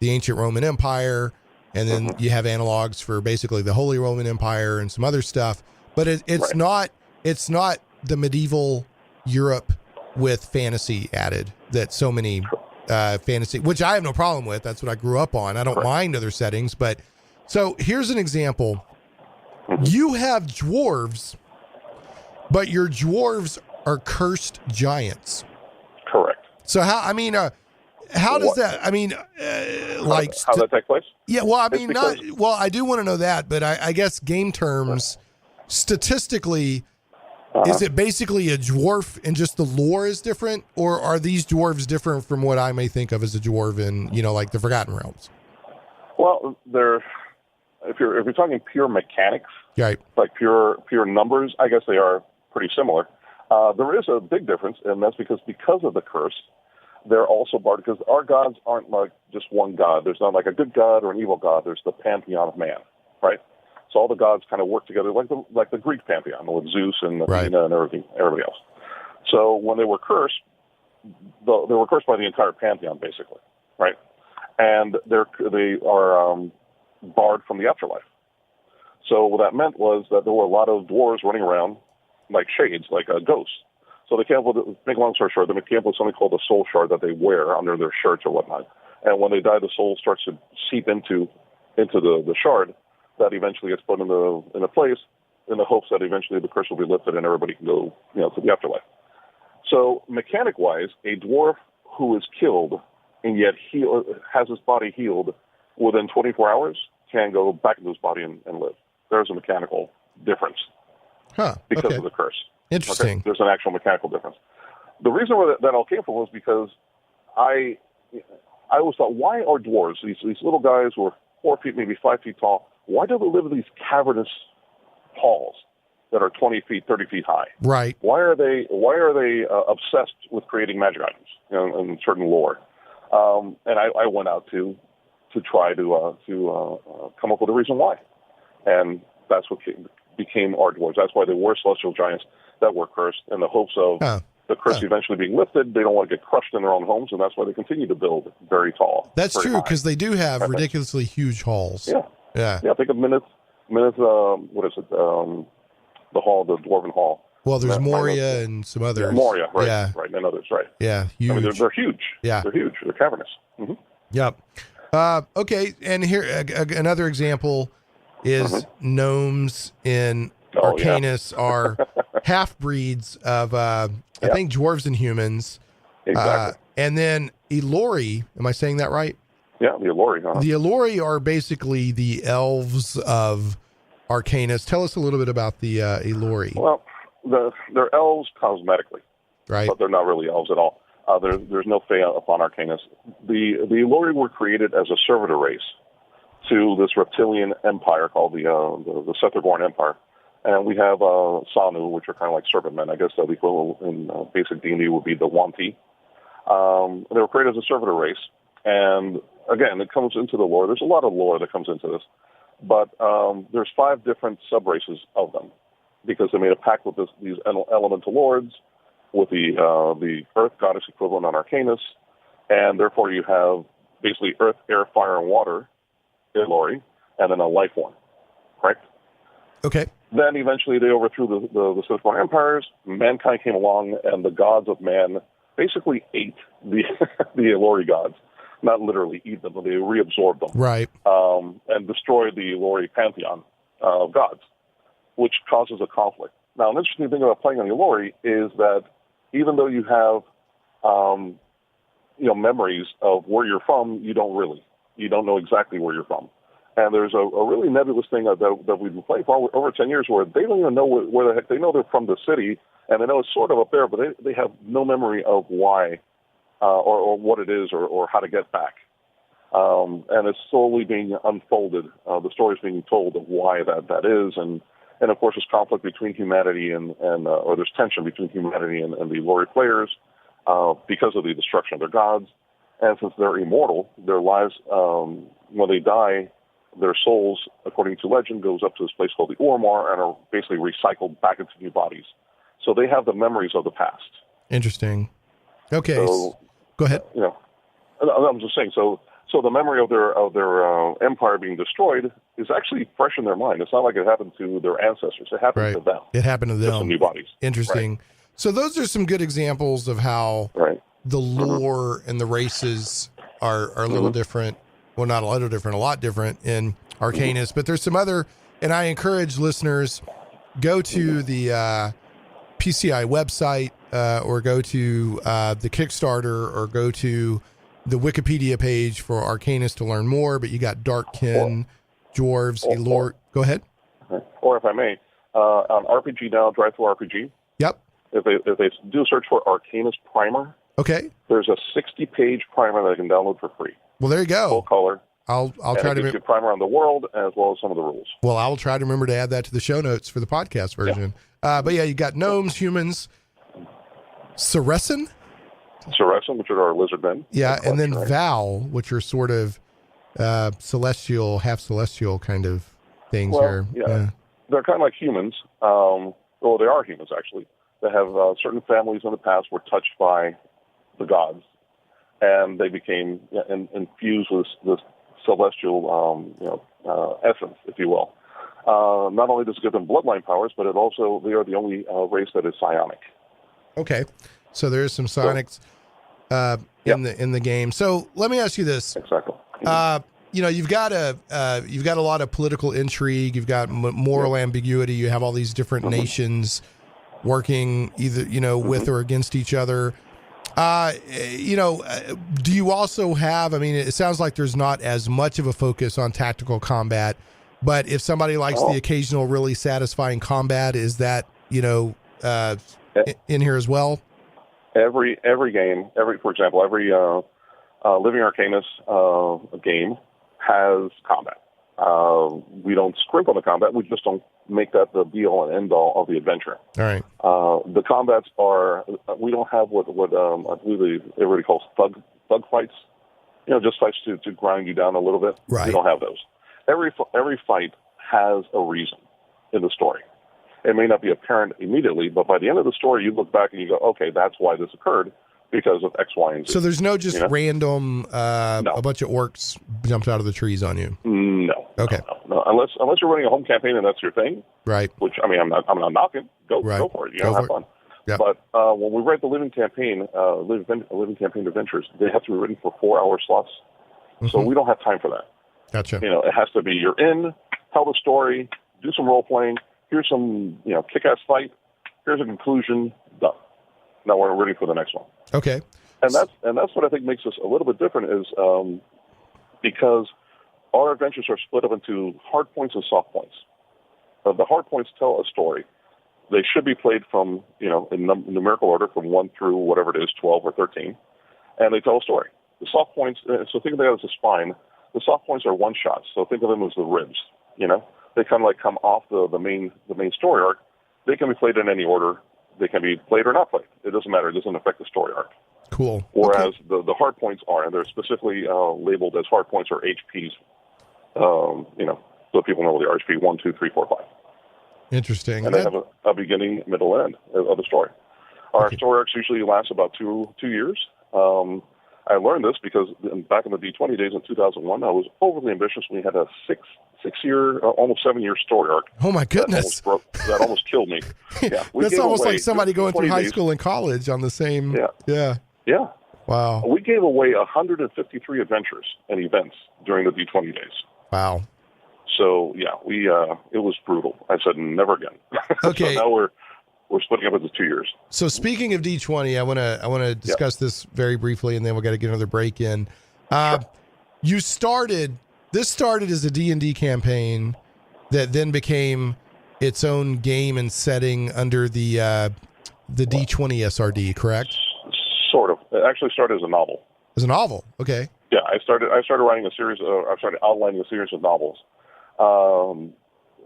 the ancient Roman Empire, and then you have analogs for basically the Holy Roman Empire and some other stuff. But it's not the medieval Europe with fantasy added that so many fantasy, which I have no problem with. That's what I grew up on. I don't mind other settings. But so here's an example. You have dwarves, but your dwarves are cursed giants. Correct. So how does that? I mean, how that take place? Yeah. Well, I mean, I do want to know that, but I guess game terms, statistically, is it basically a dwarf and just the lore is different, or are these dwarves different from what I may think of as a dwarf in, like the Forgotten Realms? Well, if you're talking pure mechanics, right, like pure numbers, I guess they are pretty similar. There is a big difference, and that's because of the curse, they're also barred, because our gods aren't like just one god. There's not like a good god or an evil god. There's the pantheon of man, right? So all the gods kind of work together like the Greek pantheon with Zeus and Athena and everybody else. So when they were cursed, they were cursed by the entire pantheon, basically, right? And they are barred from the afterlife. So what that meant was that there were a lot of dwarves running around like shades, like ghosts. So they came up with, make a long story short, they came up with something called a soul shard that they wear under their shirts or whatnot. And when they die, the soul starts to seep into the shard that eventually gets put in a place in the hopes that eventually the curse will be lifted and everybody can go, to the afterlife. So mechanic-wise, a dwarf who is killed and yet has his body healed within 24 hours can go back into his body and live. There's a mechanical difference because of the curse. Interesting. Okay? There's an actual mechanical difference. The reason where that all came from was because I always thought, why are dwarves, these little guys who are 4 feet, maybe 5 feet tall, why do they live in these cavernous halls that are 20 feet, 30 feet high? Right. Why are they obsessed with creating magic items, in certain lore? And I went out to try to come up with a reason why, and that's what became our dwarves. That's why they were celestial giants that were cursed, in the hopes of the curse eventually being lifted. They don't want to get crushed in their own homes, and that's why they continue to build very tall. That's true, because they do have ridiculously huge halls. Yeah. Think of Minith. What is it? The hall, the Dwarven Hall. Well, there's Moria and some others. Moria, right? Right, and others, right? Yeah, huge. I mean, they're huge. Yeah, they're huge. They're cavernous. Mm-hmm. Yep. Okay, and here another example is gnomes in Arcanis are half breeds of I think dwarves and humans. Exactly. And then Elori, am I saying that right? Yeah, the Elori. The Elori are basically the elves of Arcanis. Tell us a little bit about the Elori. Well, they're elves cosmetically, right? But they're not really elves at all. There's no Fae upon Arcanis. The Elori were created as a servitor race to this reptilian empire called the Sethergorn Empire. And we have Sanu, which are kind of like serpent men. I guess the equivalent in basic D&D would be the Wanti. They were created as a servitor race. And again, it comes into the lore. There's a lot of lore that comes into this. But there's 5 different sub-races of them, because they made a pact with these elemental lords, with the earth goddess equivalent on Arcanis. And therefore you have basically earth, air, fire, and water, Elori, and then a life one, correct? Okay. Then eventually they overthrew the Sethergorn empires. Mankind came along, and the gods of man basically ate the Elori gods. Not literally eat them, but they reabsorbed them. Right. And destroyed the Elori pantheon of gods, which causes a conflict. Now, an interesting thing about playing on Elori is that even though you have memories of where you're from, you don't know exactly where you're from. And there's a really nebulous thing that we've been playing for over 10 years, where they don't even know where the heck. They know they're from the city, and they know it's sort of up there, but they have no memory of why or what it is or how to get back. And it's slowly being unfolded. The story's being told of why that is, and of course there's conflict between humanity and there's tension between humanity and the Elori players because of the destruction of their gods. And since they're immortal, their lives, when they die, their souls, according to legend, goes up to this place called the Ormar and are basically recycled back into new bodies. So they have the memories of the past. Interesting. Okay. So, go ahead. I'm just saying. So the memory of their empire being destroyed is actually fresh in their mind. It's not like it happened to their ancestors. It happened to them. It happened to them. Just in new bodies. Interesting. Right. So those are some good examples of how the lore and the races are a little different. Well, not a little different, a lot different in Arcanis. But there's some other, and I encourage listeners, go to the PCI website or go to the Kickstarter or go to the Wikipedia page for Arcanis to learn more. But you got Darkkin, Dwarves, Elor. Go ahead. Or if I may, on RPG Now, Drive-Thru-RPG. Yep. If they do a search for Arcanis Primer, there's a 60-page primer that I can download for free. Well, there you go. Full color. I'll try to give primer on the world as well as some of the rules. Well, I will try to remember to add that to the show notes for the podcast version. Yeah. But yeah, you got gnomes, humans, Saresin, which are our lizard men. Yeah, and then Val, which are sort of celestial, half celestial kind of things. Well, they're kind of like humans. Well, they are humans actually. They have certain families in the past were touched by the gods, and they became infused with this celestial essence, if you will. Not only does it give them bloodline powers, but they are the only race that is psionic. Okay, so there's some psionics in the game. So let me ask you this. Exactly. You've got a lot of political intrigue. You've got moral ambiguity. You have all these different nations working either, with or against each other. Do you also have, it sounds like there's not as much of a focus on tactical combat, but if somebody likes the occasional really satisfying combat, is that, in here as well? Every game, for example, every Living Arcanis game has combat. We don't scrimp on the combat. We just don't make that the be-all and end-all of the adventure. All right. The combats are, we don't have what I believe everybody calls thug fights. Just fights to grind you down a little bit. Right. We don't have those. Every fight has a reason in the story. It may not be apparent immediately, but by the end of the story, you look back and you go, okay, that's why this occurred, because of X, Y, and Z. So there's no just random, no. A bunch of orcs jumped out of the trees on you? No. Okay. No. Unless you're running a home campaign and that's your thing. Right. Which, I'm not knocking. Go for it. Have fun. Yep. But when we write the Living Campaign, Living Campaign Adventures, they have to be written for 4-hour slots. Mm-hmm. So we don't have time for that. Gotcha. It has to be, you're in, tell the story, do some role-playing, here's some, kick-ass fight, here's a conclusion, done. Now we're ready for the next one. Okay. And that's what I think makes us a little bit different is because our adventures are split up into hard points and soft points. The hard points tell a story. They should be played from, in numerical order from 1 through whatever it is, 12 or 13, and they tell a story. The soft points, so think of that as a spine. The soft points are one-shots, so think of them as the ribs, They kind of like come off the main story arc. They can be played in any order. They can be played or not played. It doesn't matter. It doesn't affect the story arc. Cool. Whereas the hard points are, and they're specifically labeled as hard points or HPs, so people know what they are, HP 1, 2, 3, 4, 5. Interesting. And they have a beginning, middle, and end of the story. Our story arcs usually last about two years. I learned this because back in the D20 days in 2001, I was overly ambitious. We had a six-year, almost 7-year story arc. Oh, my goodness. That almost killed me. Yeah, that's almost like somebody going through high school and college on the same. Yeah. Wow. We gave away 153 adventures and events during the D20 days. Wow. So, it was brutal. I said, never again. Okay. So now we're splitting up into 2 years. So speaking of D20, I want to discuss this very briefly, and then we'll got to get another break in. This started as a D&D campaign that then became its own game and setting under the D20 SRD, correct? Sort of. It actually started as a novel. As a novel, okay. Yeah, I started writing a series. I started outlining a series of novels.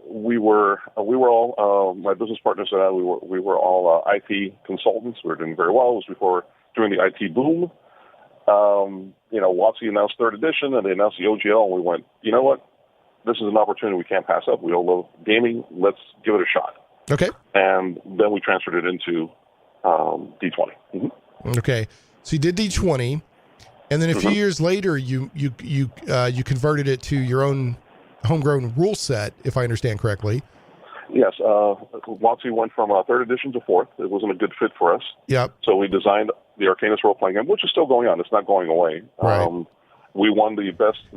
We were all my business partners and I. We were all IT consultants. We were doing very well. It was before during the IT boom. WotC announced 3rd edition, and they announced the OGL, and we went, you know what? This is an opportunity we can't pass up. We all love gaming. Let's give it a shot. Okay. And then we transferred it into D20. Mm-hmm. Okay. So you did D20, and then a few years later, you converted it to your own homegrown rule set, if I understand correctly. Yes. WotC went from 3rd edition to 4th. It wasn't a good fit for us. Yep. So we designed the Arcanis role-playing game, which is still going on. It's not going away. Right. We won the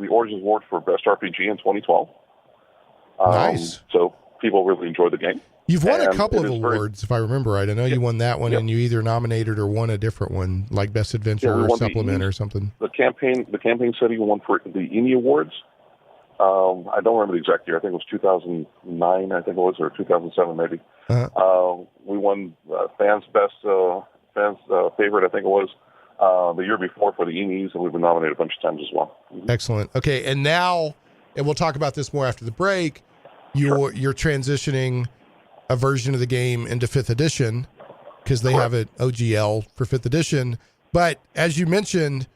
Origins Award for Best RPG in 2012. Nice. So people really enjoyed the game. You've won a couple of awards, if I remember right. I know you won that one, and you either nominated or won a different one, like Best Adventure or Supplement or something. The campaign setting won for the ENI Awards. I don't remember the exact year. I think it was 2009, or 2007 maybe. Uh-huh. We won fans' favorite, I think it was, the year before for the ENIs, and we've been nominated a bunch of times as well. Excellent. Okay, and now, and we'll talk about this more after the break, you're transitioning a version of the game into 5th edition because they have an OGL for 5th edition. But as you mentioned,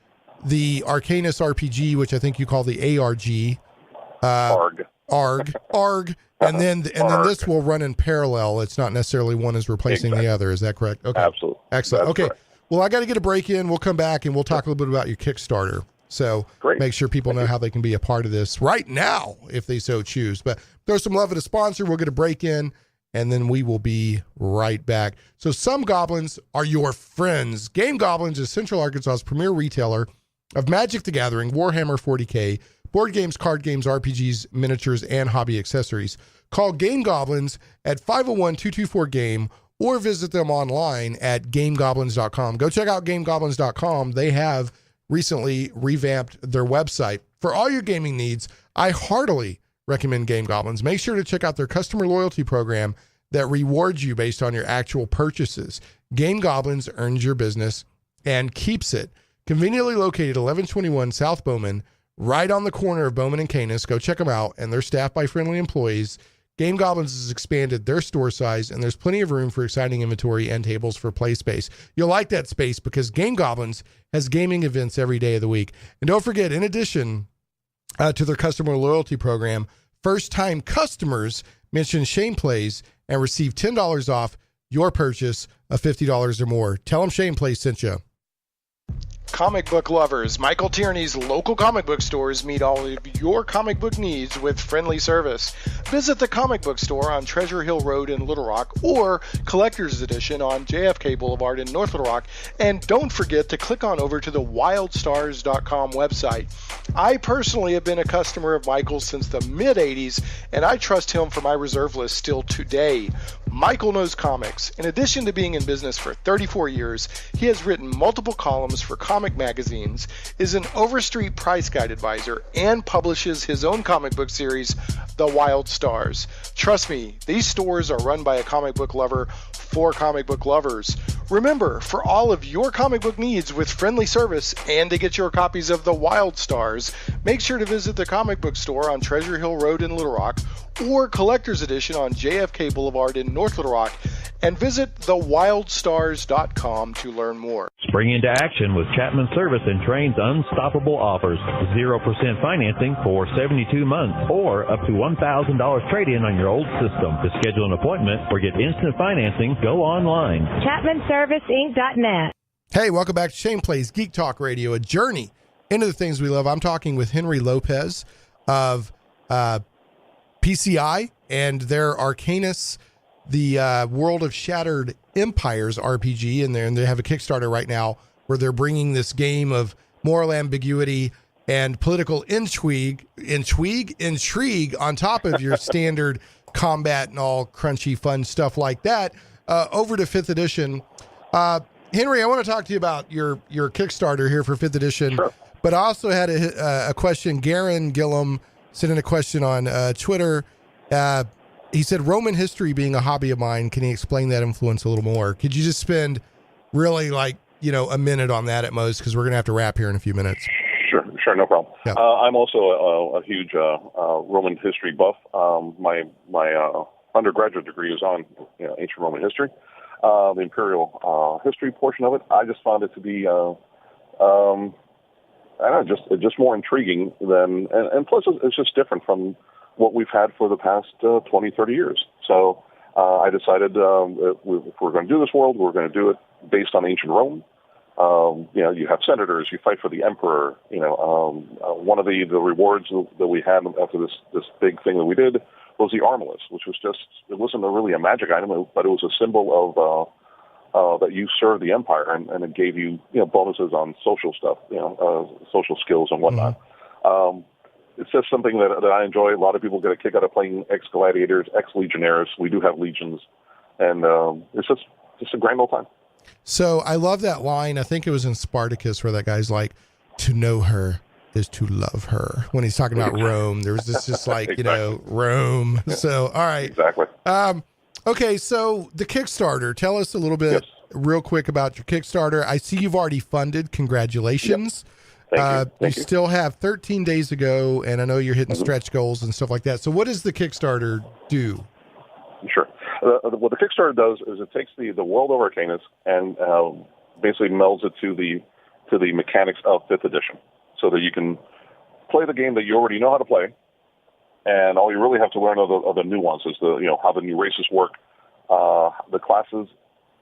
the Arcanis RPG, which I think you call the ARG, ARG, and then this will run in parallel. It's not necessarily one is replacing the other. Is that correct? Okay. Absolutely. Excellent. That's okay. Correct. Well, I got to get a break in. We'll come back and we'll talk a little bit about your Kickstarter. So make sure people know how they can be a part of this right now if they so choose. But throw some love at a sponsor. We'll get a break in, and then we will be right back. So some goblins are your friends. Game Goblins is Central Arkansas's premier retailer of Magic the Gathering, Warhammer 40K, board games, card games, RPGs, miniatures, and hobby accessories. Call Game Goblins at 501-224-GAME or visit them online at gamegoblins.com. Go check out gamegoblins.com. They have recently revamped their website. For all your gaming needs, I heartily recommend Game Goblins. Make sure to check out their customer loyalty program that rewards you based on your actual purchases. Game Goblins earns your business and keeps it. Conveniently located 1121 South Bowman, right on the corner of Bowman and Canis. Go check them out, and they're staffed by friendly employees. Game Goblins has expanded their store size, and there's plenty of room for exciting inventory and tables for play space. You'll like that space because Game Goblins has gaming events every day of the week. And don't forget, in addition to their customer loyalty program, first-time customers mention Shane Plays and receive $10 off your purchase of $50 or more. Tell them Shane Plays sent you. Comic book lovers, Michael Tierney's local comic book stores meet all of your comic book needs with friendly service. Visit the comic book store on Treasure Hill Road in Little Rock or Collector's Edition on JFK Boulevard in North Little Rock. And don't forget to click on over to the wildstars.com website. I personally have been a customer of Michael's since the mid-'80s, and I trust him for my reserve list still today. Michael knows comics. In addition to being in business for 34 years, he has written multiple columns for comic magazines, is an Overstreet price guide advisor, and publishes his own comic book series, The Wild Stars. Trust me, these stores are run by a comic book lover for comic book lovers. Remember, for all of your comic book needs with friendly service and to get your copies of The Wild Stars, make sure to visit the comic book store on Treasure Hill Road in Little Rock or Collector's Edition on JFK Boulevard in North Little Rock, and visit thewildstars.com to learn more. Spring into action with Chapman Service and Train's unstoppable offers. 0% financing for 72 months or up to $1,000 trade-in on your old system. To schedule an appointment or get instant financing, go online. ChapmanServiceInc.net. Hey, welcome back to Shane Plays Geek Talk Radio, a journey into the things we love. I'm talking with Henry Lopez of PCI and their Arcanis, the World of Shattered Empires RPG, and they have a Kickstarter right now where they're bringing this game of moral ambiguity and political intrigue on top of your standard combat and all crunchy fun stuff like that over to 5th edition. Henry, I want to talk to you about your Kickstarter here for 5th edition, Sure. But I also had a question. Gaaron Gilham sent in a question on Twitter. He said, Roman history being a hobby of mine, can he explain that influence a little more? Could you just spend really a minute on that at most? Because we're going to have to wrap here in a few minutes. Sure, no problem. Yeah. I'm also a huge Roman history buff. My undergraduate degree is on ancient Roman history, the imperial history portion of it. I just found it to be, just more intriguing than, and plus it's just different from what we've had for the past 20, 30 years. So I decided if we're going to do this world, we're going to do it based on ancient Rome. You have senators, you fight for the emperor. One of the rewards that we had after this big thing that we did was the armless, which was it wasn't really a magic item, but it was a symbol of that you served the empire, and it gave you bonuses on social stuff, social skills and whatnot. Mm-hmm. It's just something that I enjoy. A lot of people get a kick out of playing ex-gladiators, ex-legionnaires. We do have legions, and it's just a grand old time. So I love that line. I think it was in Spartacus where that guy's like, "To know her is to love her." When he's talking about Rome, there was this just like, exactly. Rome. So, all right. Exactly. Okay, so the Kickstarter. Tell us a little bit real quick about your Kickstarter. I see you've already funded. Congratulations. Yep. Thank you. You still have 13 days ago, and I know you're hitting stretch goals and stuff like that. So what does the Kickstarter do? Sure. What the Kickstarter does is it takes the world of Arcanis and basically melds it to the mechanics of 5th edition, so that you can play the game that you already know how to play, and all you really have to learn are the nuances, how the new races work. The classes,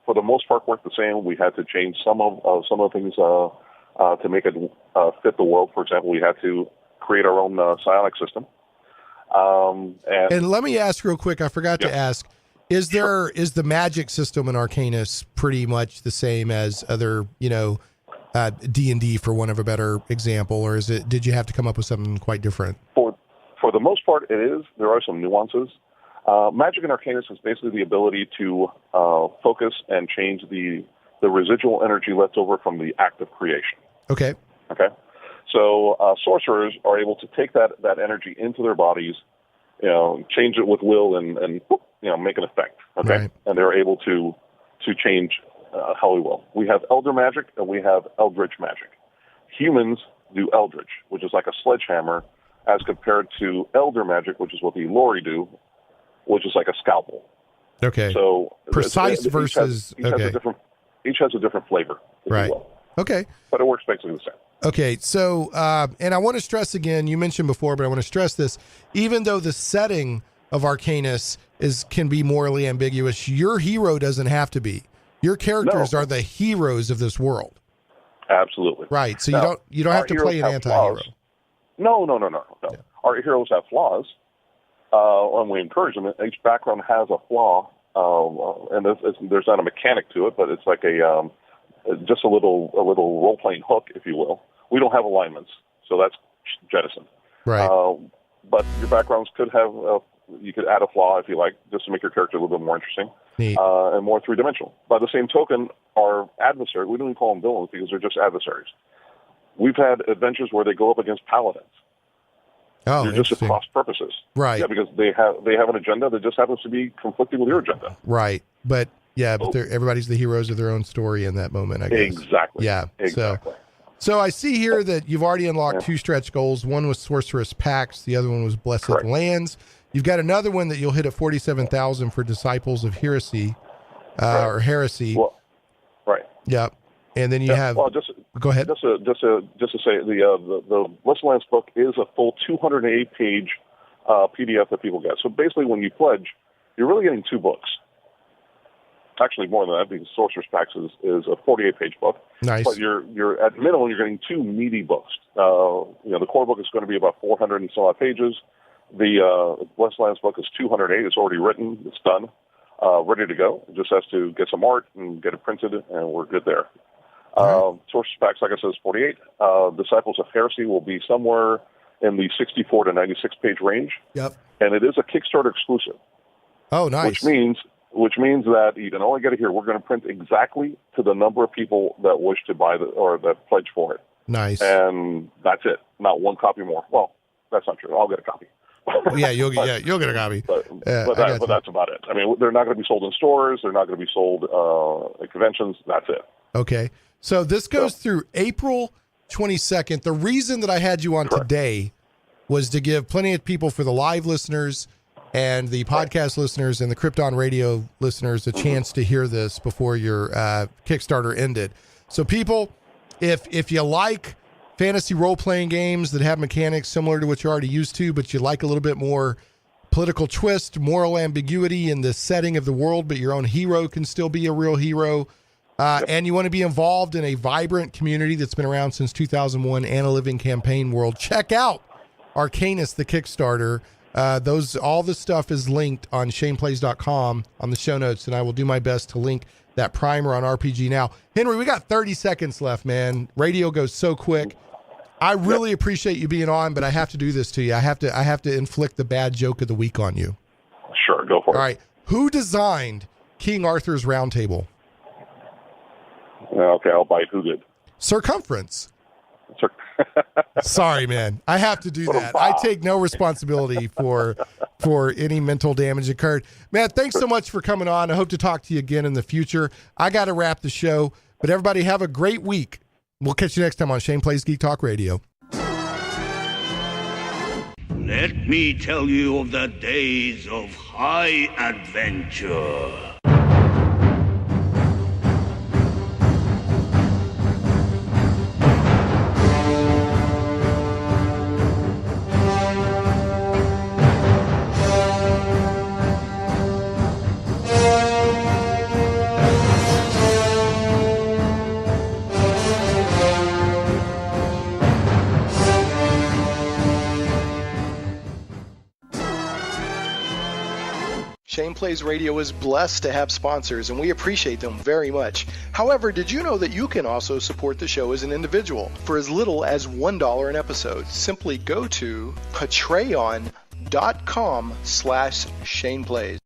for the most part, work the same. We had to change some of the things to make it fit the world. For example, we had to create our own psionic system. And let me ask real quick, I forgot to ask, is the magic system in Arcanis pretty much the same as other, D&D, for one of a better example, or did you have to come up with something quite different? For the most part, it is. There are some nuances. Magic and Arcanis is basically the ability to focus and change the residual energy left over from the act of creation. Okay. Okay. So sorcerers are able to take that energy into their bodies, change it with will and make an effect. Okay. Right. And they're able to change how we will. We have Elder Magic and we have Eldritch Magic. Humans do Eldritch, which is like a sledgehammer, as compared to Elder Magic, which is what the Lori do, which is like a scalpel. Okay. So precise versus each has a different flavor, if right. you will. Okay. But it works basically the same. Okay, so, and I want to stress again, you mentioned before, but I want to stress this, even though the setting of Arcanis can be morally ambiguous, your hero doesn't have to be. Your characters are the heroes of this world. Absolutely. Right, so you don't have to play an anti-hero. No. Yeah. Our heroes have flaws, and we encourage them. Each background has a flaw, and there's not a mechanic to it, but it's like just a little role-playing hook, if you will. We don't have alignments, so that's jettisoned. Right. But your backgrounds could have, you could add a flaw, if you like, just to make your character a little bit more interesting. Neat. And more three-dimensional. By the same token, our adversaries, we don't even call them villains because they're just adversaries. We've had adventures where they go up against paladins. Oh, they're just at cross purposes. Right. Yeah, because they have an agenda that just happens to be conflicting with your agenda. Right. But everybody's the heroes of their own story in that moment, I guess. Exactly. Yeah. Exactly. So I see here that you've already unlocked 2 stretch goals. One was Sorcerous Pacts. The other one was Blessed Correct. Lands. You've got another one that you'll hit at 47,000 for Disciples of Heresy, or Heresy. Well, right. Yep. And then you have. Well, go ahead. Just to say, the Blessed Lands book is a full 208-page PDF that people get. So basically, when you pledge, you're really getting 2 books. Actually, more than that, because Sorcerer's Pacts is a 48-page book. Nice. But you're at minimum, you're getting 2 meaty books. The core book is going to be about 400 and so odd pages. The Blessed Lands book is 208. It's already written. It's done, ready to go. It just has to get some art and get it printed, and we're good there. Sorcerer's Pacts, like I said, is 48. Disciples of Heresy will be somewhere in the 64 to 96-page range. Yep. And it is a Kickstarter exclusive. Oh, nice. Which means that you can only get it here. We're going to print exactly to the number of people that wish to buy or that pledge for it. Nice. And that's it. Not one copy more. Well, that's not true. I'll get a copy. You'll get a copy. But that's about it. I mean, they're not going to be sold in stores. They're not going to be sold at conventions. That's it. Okay. So this goes through April 22nd. The reason that I had you on today was to give plenty of people, for the live listeners and the podcast listeners and the Krypton radio listeners, a chance to hear this before your Kickstarter ended. So people, if you like fantasy role-playing games that have mechanics similar to what you're already used to, but you like a little bit more political twist, moral ambiguity in the setting of the world, but your own hero can still be a real hero, and you want to be involved in a vibrant community that's been around since 2001 and a living campaign world, check out Arcanis, the Kickstarter. All the stuff is linked on shaneplays.com on the show notes, and I will do my best to link that primer on RPG Now. Henry, we got 30 seconds left, man. Radio goes so quick. I really appreciate you being on, but I have to do this to you. I have to inflict the bad joke of the week on you. Sure, go for it. All right. Who designed King Arthur's Round Table? Okay, I'll bite. Who did? Circumference. Sorry, man. I have to do that. I take no responsibility for any mental damage occurred. Man, thanks so much for coming on. I hope to talk to you again in the future. I got to wrap the show, but everybody have a great week. We'll catch you next time on Shane Plays Geek Talk Radio. Let me tell you of the days of high adventure. Shane Plays Radio is blessed to have sponsors, and we appreciate them very much. However, did you know that you can also support the show as an individual for as little as $1 an episode? Simply go to patreon.com/ShanePlaysGeek patreon.com/ShanePlays.